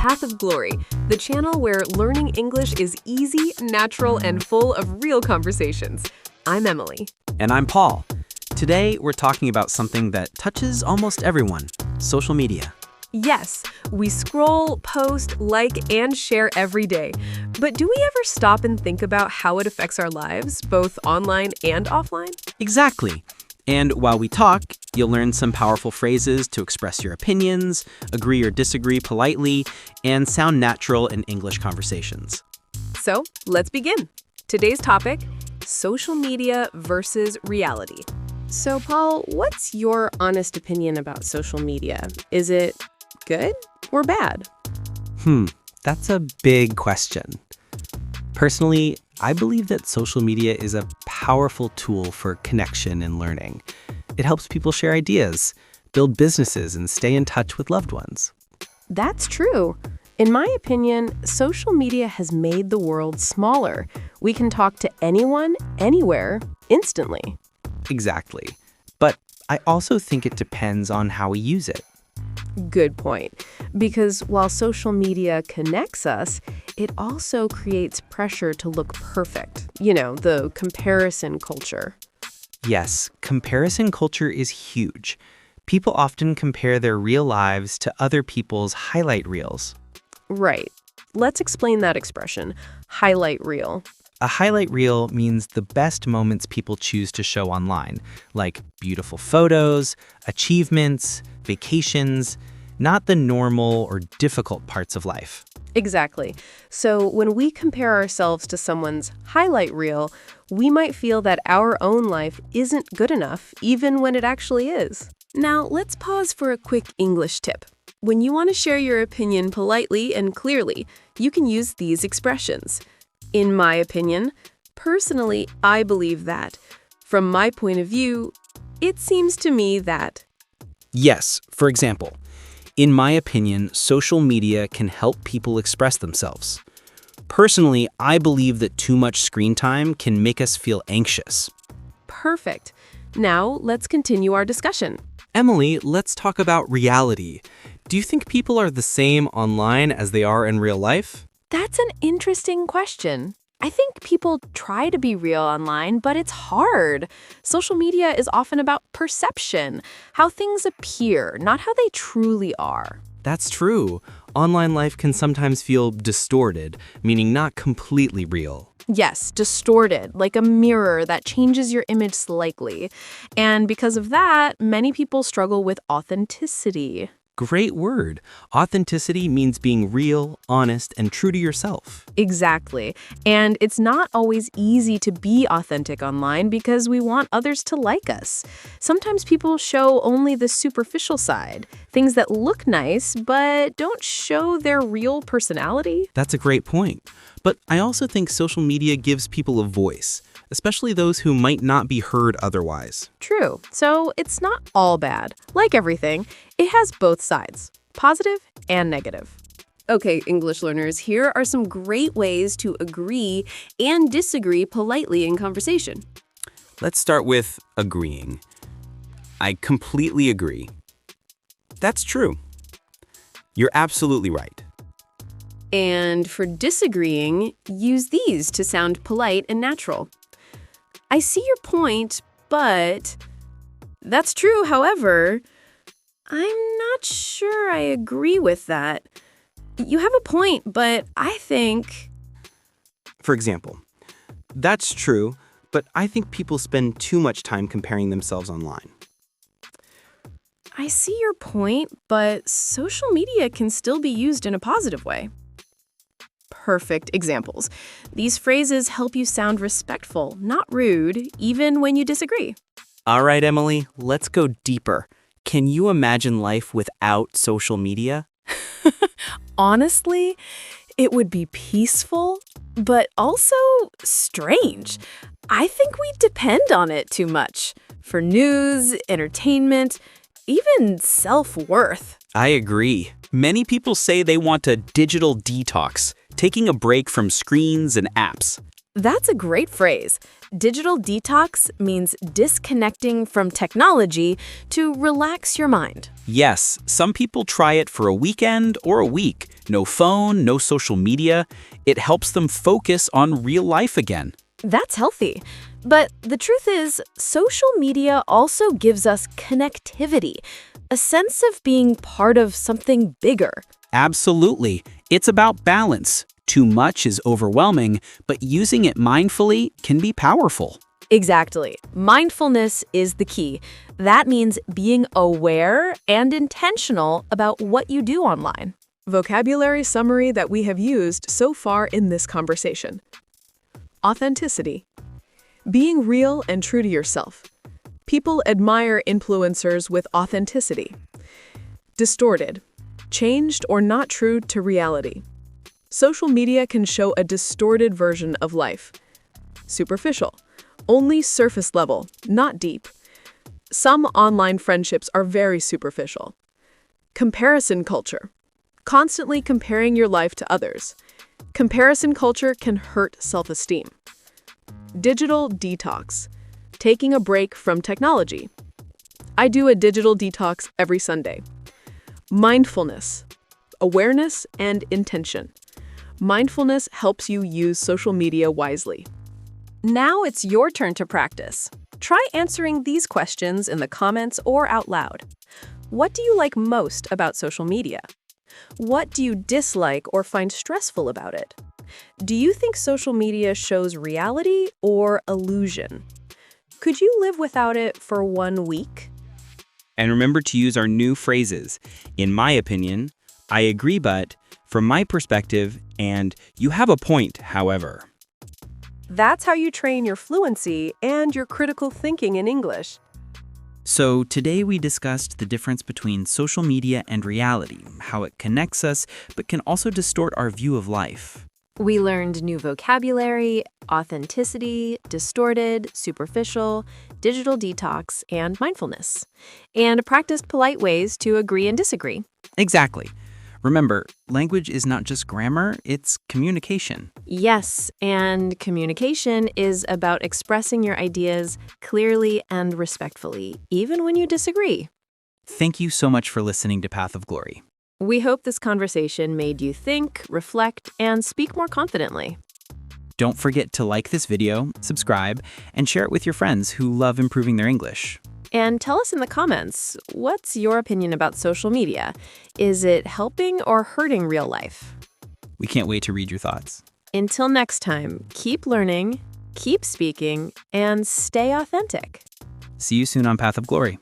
Path of Glory, the channel where learning English is easy, natural, and full of real conversations. I'm Emily. And I'm Paul. Today, we're talking about something that touches almost everyone, social media. Yes, we scroll, post, like, and share every day. But do we ever stop and think about how it affects our lives, both online and offline? Exactly. And while we talk, you'll learn some powerful phrases to express your opinions, agree or disagree politely, and sound natural in English conversations. So, let's begin. Today's topic, social media versus reality. So, Paul, what's your honest opinion about social media? Is it good or bad? That's a big question. Personally, I believe that social media is a powerful tool for connection and learning. It helps people share ideas, build businesses, and stay in touch with loved ones. That's true. In my opinion, social media has made the world smaller. We can talk to anyone, anywhere, instantly. Exactly. But I also think it depends on how we use it. Good point. Because while social media connects us, it also creates pressure to look perfect. You know, the comparison culture. Yes, comparison culture is huge. People often compare their real lives to other people's highlight reels. Right. Let's explain that expression, highlight reel. A highlight reel means the best moments people choose to show online, like beautiful photos, achievements, vacations, not the normal or difficult parts of life. Exactly. So when we compare ourselves to someone's highlight reel, we might feel that our own life isn't good enough, even when it actually is. Now, let's pause for a quick English tip. When you want to share your opinion politely and clearly, you can use these expressions. In my opinion, personally, I believe that. From my point of view, it seems to me that. Yes, for example, in my opinion, social media can help people express themselves. Personally, I believe that too much screen time can make us feel anxious. Perfect. Now, let's continue our discussion. Emily, let's talk about reality. Do you think people are the same online as they are in real life? That's an interesting question. I think people try to be real online, but it's hard. Social media is often about perception, how things appear, not how they truly are. That's true. Online life can sometimes feel distorted, meaning not completely real. Yes, distorted, like a mirror that changes your image slightly. And because of that, many people struggle with authenticity. Great word. Authenticity means being real, honest, and true to yourself. Exactly. And it's not always easy to be authentic online because we want others to like us. Sometimes people show only the superficial side, things that look nice but don't show their real personality. That's a great point. But I also think social media gives people a voice, especially those who might not be heard otherwise. True. So it's not all bad. Like everything, it has both sides, positive and negative. Okay, English learners, here are some great ways to agree and disagree politely in conversation. Let's start with agreeing. I completely agree. That's true. You're absolutely right. And for disagreeing, use these to sound polite and natural. I see your point, but that's true. However, I'm not sure I agree with that. You have a point, but I think... For example, that's true, but I think people spend too much time comparing themselves online. I see your point, but social media can still be used in a positive way. Perfect examples. These phrases help you sound respectful, not rude, even when you disagree. All right, Emily, let's go deeper. Can you imagine life without social media? Honestly, it would be peaceful, but also strange. I think we depend on it too much for news, entertainment, even self-worth. I agree. Many people say they want a digital detox, taking a break from screens and apps. That's a great phrase. Digital detox means disconnecting from technology to relax your mind. Yes, some people try it for a weekend or a week. No phone, no social media. It helps them focus on real life again. That's healthy. But the truth is, social media also gives us connectivity, a sense of being part of something bigger. Absolutely. It's about balance. Too much is overwhelming, but using it mindfully can be powerful. Exactly. Mindfulness is the key. That means being aware and intentional about what you do online. Vocabulary summary that we have used so far in this conversation. Authenticity. Being real and true to yourself. People admire influencers with authenticity. Distorted. Changed or not true to reality. Social media can show a distorted version of life. Superficial. Only surface level, not deep. Some online friendships are very superficial. Comparison culture. Constantly comparing your life to others. Comparison culture can hurt self-esteem. Digital detox. Taking a break from technology. I do a digital detox every Sunday. Mindfulness. Awareness and intention. Mindfulness helps you use social media wisely. Now it's your turn to practice. Try answering these questions in the comments or out loud. What do you like most about social media? What do you dislike or find stressful about it? Do you think social media shows reality or illusion? Could you live without it for 1 week? And remember to use our new phrases. In my opinion, I agree, but from my perspective, and you have a point, however. That's how you train your fluency and your critical thinking in English. So today we discussed the difference between social media and reality, how it connects us, but can also distort our view of life. We learned new vocabulary, authenticity, distorted, superficial, digital detox, and mindfulness, and practiced polite ways to agree and disagree. Exactly. Remember, language is not just grammar, it's communication. Yes, and communication is about expressing your ideas clearly and respectfully, even when you disagree. Thank you so much for listening to Path of Glory. We hope this conversation made you think, reflect, and speak more confidently. Don't forget to like this video, subscribe, and share it with your friends who love improving their English. And tell us in the comments, what's your opinion about social media? Is it helping or hurting real life? We can't wait to read your thoughts. Until next time, keep learning, keep speaking, and stay authentic. See you soon on Path of Glory.